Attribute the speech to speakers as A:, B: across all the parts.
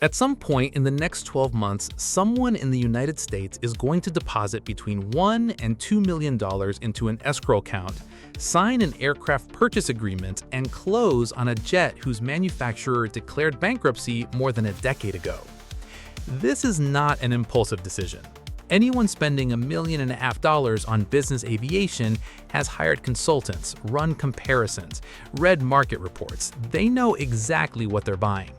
A: At some point in the next 12 months, someone in the United States is going to deposit between $1 and $2 million into an escrow account, sign an aircraft purchase agreement, and close on a jet whose manufacturer declared bankruptcy more than a decade ago. This is not an impulsive decision. Anyone spending $1.5 million on business aviation has hired consultants, run comparisons, read market reports. They know exactly what they're buying.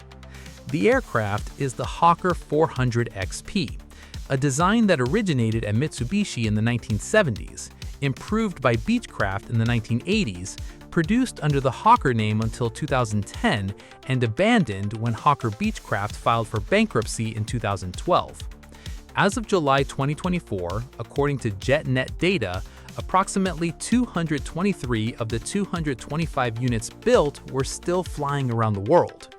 A: The aircraft is the Hawker 400 XP, a design that originated at Mitsubishi in the 1970s, improved by Beechcraft in the 1980s, produced under the Hawker name until 2010, and abandoned when Hawker Beechcraft filed for bankruptcy in 2012. As of July 2024, according to JetNet data, approximately 223 of the 225 units built were still flying around the world.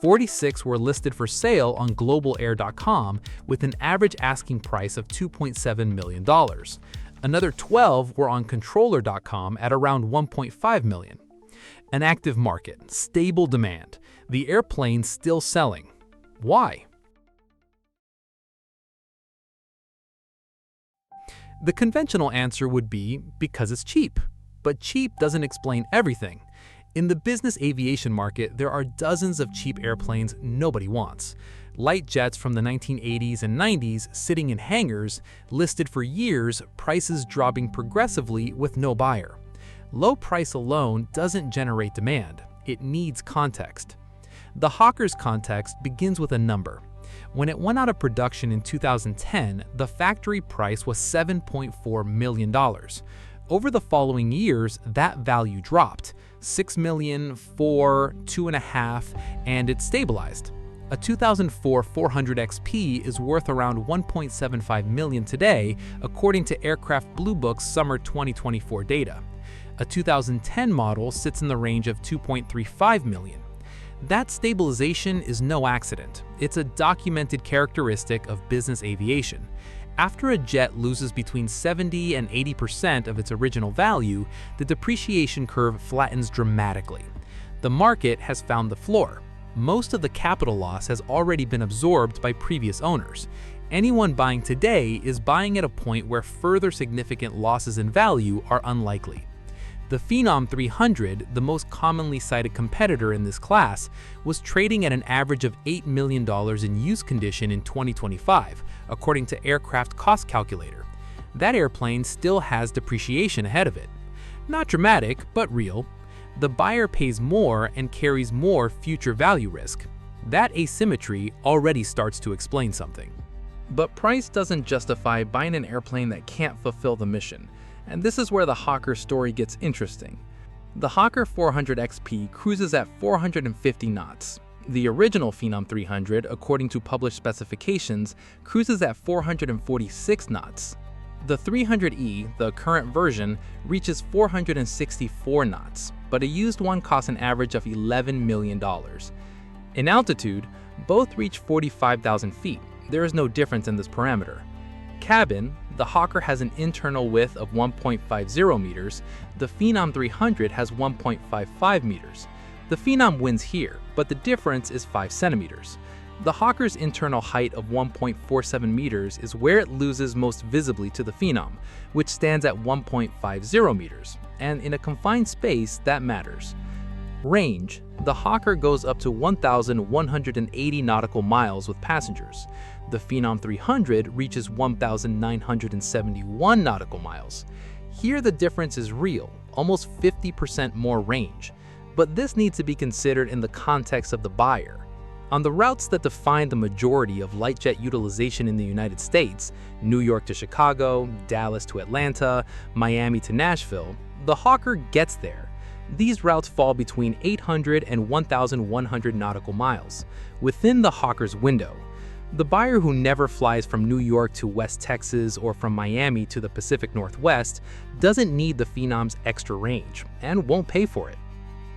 A: 46 were listed for sale on globalair.com with an average asking price of $2.7 million. Another 12 were on controller.com at around $1.5 million. An active market, stable demand. The airplane's still selling. Why? The conventional answer would be because it's cheap. But cheap doesn't explain everything. In the business aviation market, there are dozens of cheap airplanes nobody wants. Light jets from the 1980s and 90s sitting in hangars, listed for years, prices dropping progressively with no buyer. Low price alone doesn't generate demand. It needs context. The Hawker's context begins with a number. When it went out of production in 2010, the factory price was $7.4 million. Over the following years, that value dropped. $6 million, $4 million, $2.5 million, and it stabilized. A 2004 400 XP is worth around $1.75 million today, according to Aircraft Blue Book's summer 2024 data. A 2010 model sits in the range of $2.35 million. That stabilization is no accident. It's a documented characteristic of business aviation. After a jet loses between 70 and 80% of its original value, the depreciation curve flattens dramatically. The market has found the floor. Most of the capital loss has already been absorbed by previous owners. Anyone buying today is buying at a point where further significant losses in value are unlikely. The Phenom 300, the most commonly cited competitor in this class, was trading at an average of $8 million in use condition in 2025, according to Aircraft Cost Calculator. That airplane still has depreciation ahead of it. Not dramatic, but real. The buyer pays more and carries more future value risk. That asymmetry already starts to explain something. But price doesn't justify buying an airplane that can't fulfill the mission. And this is where the Hawker story gets interesting. The Hawker 400 XP cruises at 450 knots. The original Phenom 300, according to published specifications, cruises at 446 knots. The 300E, the current version, reaches 464 knots, but a used one costs an average of $11 million. In altitude, both reach 45,000 feet. There is no difference in this parameter. Cabin, the Hawker has an internal width of 1.50 meters, the Phenom 300 has 1.55 meters. The Phenom wins here, but the difference is 5 centimeters. The Hawker's internal height of 1.47 meters is where it loses most visibly to the Phenom, which stands at 1.50 meters, and in a confined space, that matters. Range, the Hawker goes up to 1,180 nautical miles with passengers. The Phenom 300 reaches 1,971 nautical miles. Here the difference is real, almost 50% more range. But this needs to be considered in the context of the buyer. On the routes that define the majority of light jet utilization in the United States, New York to Chicago, Dallas to Atlanta, Miami to Nashville, the Hawker gets there. These routes fall between 800 and 1,100 nautical miles, within the Hawker's window. The buyer who never flies from New York to West Texas or from Miami to the Pacific Northwest doesn't need the Phenom's extra range and won't pay for it.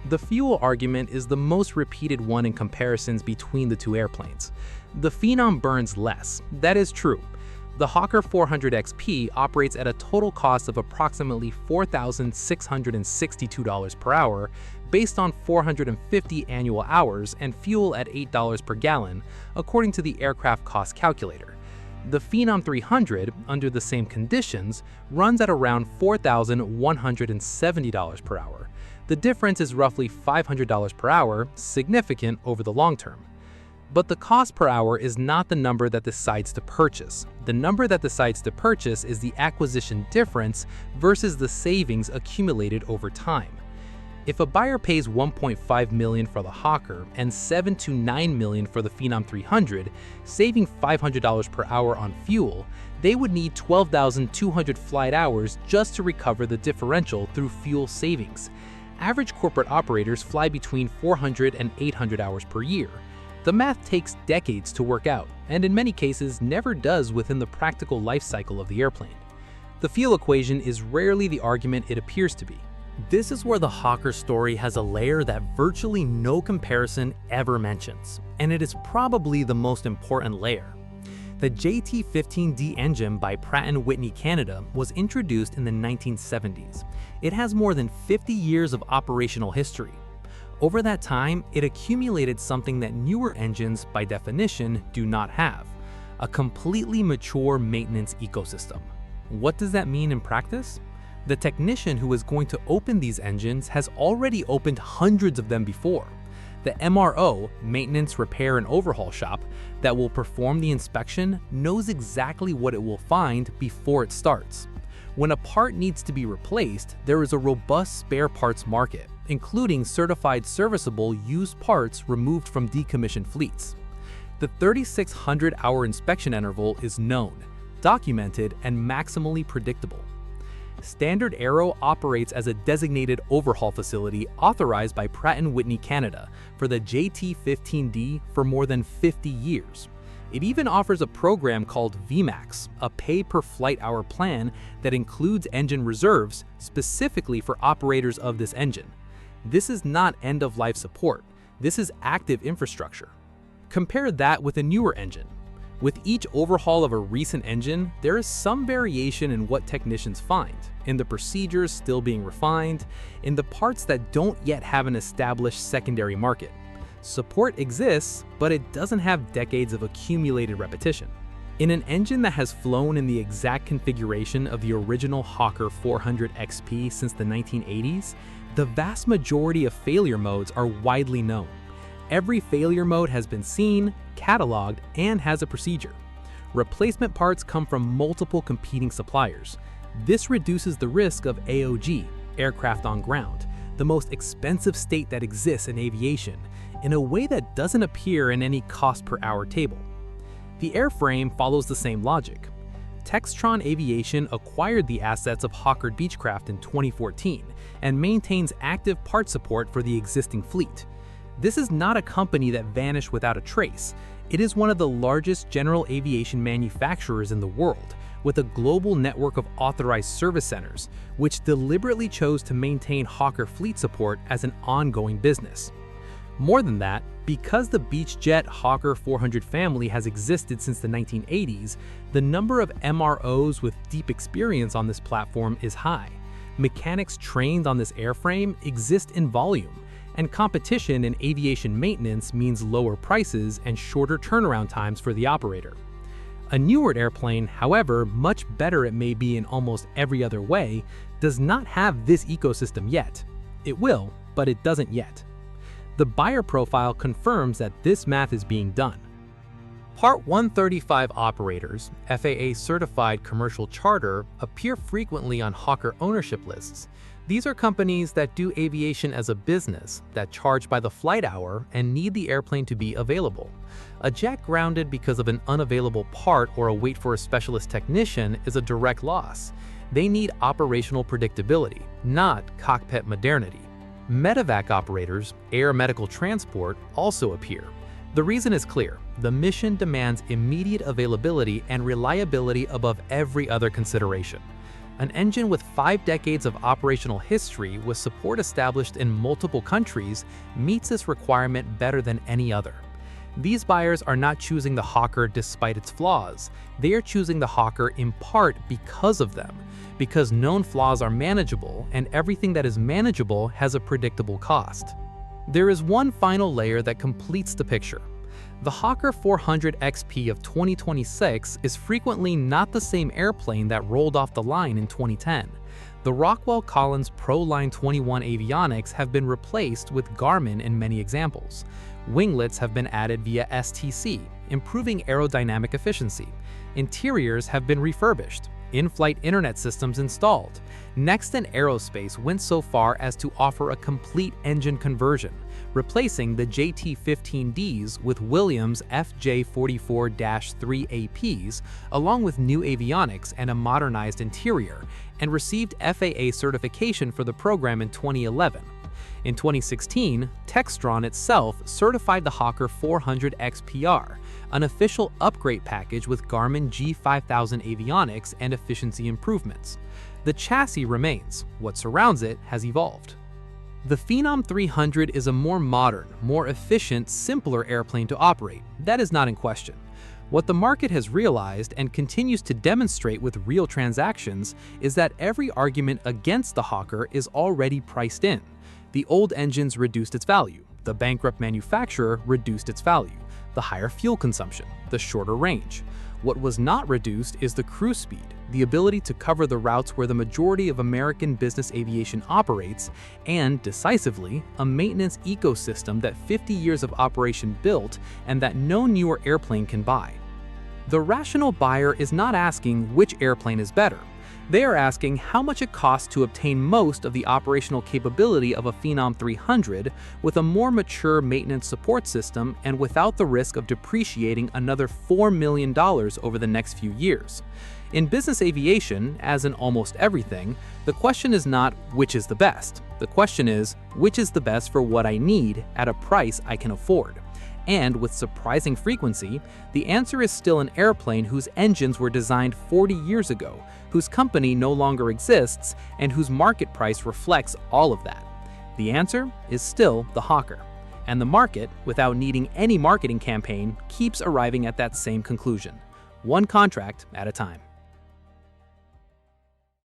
A: The fuel argument is the most repeated one in comparisons between the two airplanes. The Phenom burns less, that is true. The Hawker 400 XP operates at a total cost of approximately $4,662 per hour based on 450 annual hours and fuel at $8 per gallon, according to the aircraft cost calculator. The Phenom 300, under the same conditions, runs at around $4,170 per hour. The difference is roughly $500 per hour, significant over the long term. But the cost per hour is not the number that decides to purchase. The number that decides to purchase is the acquisition difference versus the savings accumulated over time. If a buyer pays $1.5 million for the Hawker and $7 to $9 million for the Phenom 300, saving $500 per hour on fuel, they would need 12,200 flight hours just to recover the differential through fuel savings. Average corporate operators fly between 400 and 800 hours per year. The math takes decades to work out, and in many cases never does within the practical life cycle of the airplane. The fuel equation is rarely the argument it appears to be. This is where the Hawker story has a layer that virtually no comparison ever mentions, and it is probably the most important layer. The JT-15D engine by Pratt & Whitney Canada was introduced in the 1970s. It has more than 50 years of operational history. Over that time, it accumulated something that newer engines, by definition, do not have: a completely mature maintenance ecosystem. What does that mean in practice? The technician who is going to open these engines has already opened hundreds of them before. The MRO, Maintenance, Repair, and Overhaul shop, that will perform the inspection knows exactly what it will find before it starts. When a part needs to be replaced, there is a robust spare parts market, including certified serviceable used parts removed from decommissioned fleets. The 3,600-hour inspection interval is known, documented, and maximally predictable. Standard Aero operates as a designated overhaul facility authorized by Pratt & Whitney Canada for the JT-15D for more than 50 years. It even offers a program called VMAX, a pay-per-flight-hour plan that includes engine reserves specifically for operators of this engine. This is not end-of-life support. This is active infrastructure. Compare that with a newer engine. With each overhaul of a recent engine, there is some variation in what technicians find, in the procedures still being refined, in the parts that don't yet have an established secondary market. Support exists, but it doesn't have decades of accumulated repetition. In an engine that has flown in the exact configuration of the original Hawker 400 XP since the 1980s, the vast majority of failure modes are widely known. Every failure mode has been seen, cataloged, and has a procedure. Replacement parts come from multiple competing suppliers. This reduces the risk of AOG, aircraft on ground, the most expensive state that exists in aviation, in a way that doesn't appear in any cost per hour table. The airframe follows the same logic. Textron Aviation acquired the assets of Hawker Beechcraft in 2014 and maintains active part support for the existing fleet. This is not a company that vanished without a trace. It is one of the largest general aviation manufacturers in the world, with a global network of authorized service centers, which deliberately chose to maintain Hawker fleet support as an ongoing business. More than that, because the Beechjet Hawker 400 family has existed since the 1980s, the number of MROs with deep experience on this platform is high. Mechanics trained on this airframe exist in volume, and competition in aviation maintenance means lower prices and shorter turnaround times for the operator. A newer airplane, however much better it may be in almost every other way, does not have this ecosystem yet. It will, but it doesn't yet. The buyer profile confirms that this math is being done. Part 135 operators, FAA-certified commercial charter, appear frequently on Hawker ownership lists. These are companies that do aviation as a business, that charge by the flight hour and need the airplane to be available. A jet grounded because of an unavailable part or a wait for a specialist technician is a direct loss. They need operational predictability, not cockpit modernity. Medevac operators, air medical transport, also appear. The reason is clear. The mission demands immediate availability and reliability above every other consideration. An engine with 5 decades of operational history with support established in multiple countries meets this requirement better than any other. These buyers are not choosing the Hawker despite its flaws. They are choosing the Hawker in part because of them, because known flaws are manageable, and everything that is manageable has a predictable cost. There is one final layer that completes the picture. The Hawker 400 XP of 2026 is frequently not the same airplane that rolled off the line in 2010. The Rockwell Collins ProLine 21 avionics have been replaced with Garmin in many examples. Winglets have been added via STC, improving aerodynamic efficiency. Interiors have been refurbished. In-flight internet systems installed. Nexton Aerospace went so far as to offer a complete engine conversion, replacing the JT-15Ds with Williams FJ44-3 APs, along with new avionics and a modernized interior, and received FAA certification for the program in 2011. In 2016, Textron itself certified the Hawker 400 XPR, an official upgrade package with Garmin G5000 avionics and efficiency improvements. The chassis remains. What surrounds it has evolved. The Phenom 300 is a more modern, more efficient, simpler airplane to operate. That is not in question. What the market has realized and continues to demonstrate with real transactions is that every argument against the Hawker is already priced in. The old engines reduced its value. The bankrupt manufacturer reduced its value. The higher fuel consumption, the shorter range. What was not reduced is the cruise speed, the ability to cover the routes where the majority of American business aviation operates, and, decisively, a maintenance ecosystem that 50 years of operation built and that no newer airplane can buy. The rational buyer is not asking which airplane is better. They are asking how much it costs to obtain most of the operational capability of a Phenom 300 with a more mature maintenance support system and without the risk of depreciating another $4 million over the next few years. In business aviation, as in almost everything, the question is not which is the best. The question is which is the best for what I need at a price I can afford. And with surprising frequency, the answer is still an airplane whose engines were designed 40 years ago, whose company no longer exists, and whose market price reflects all of that. The answer is still the Hawker. And the market, without needing any marketing campaign, keeps arriving at that same conclusion, one contract at a time.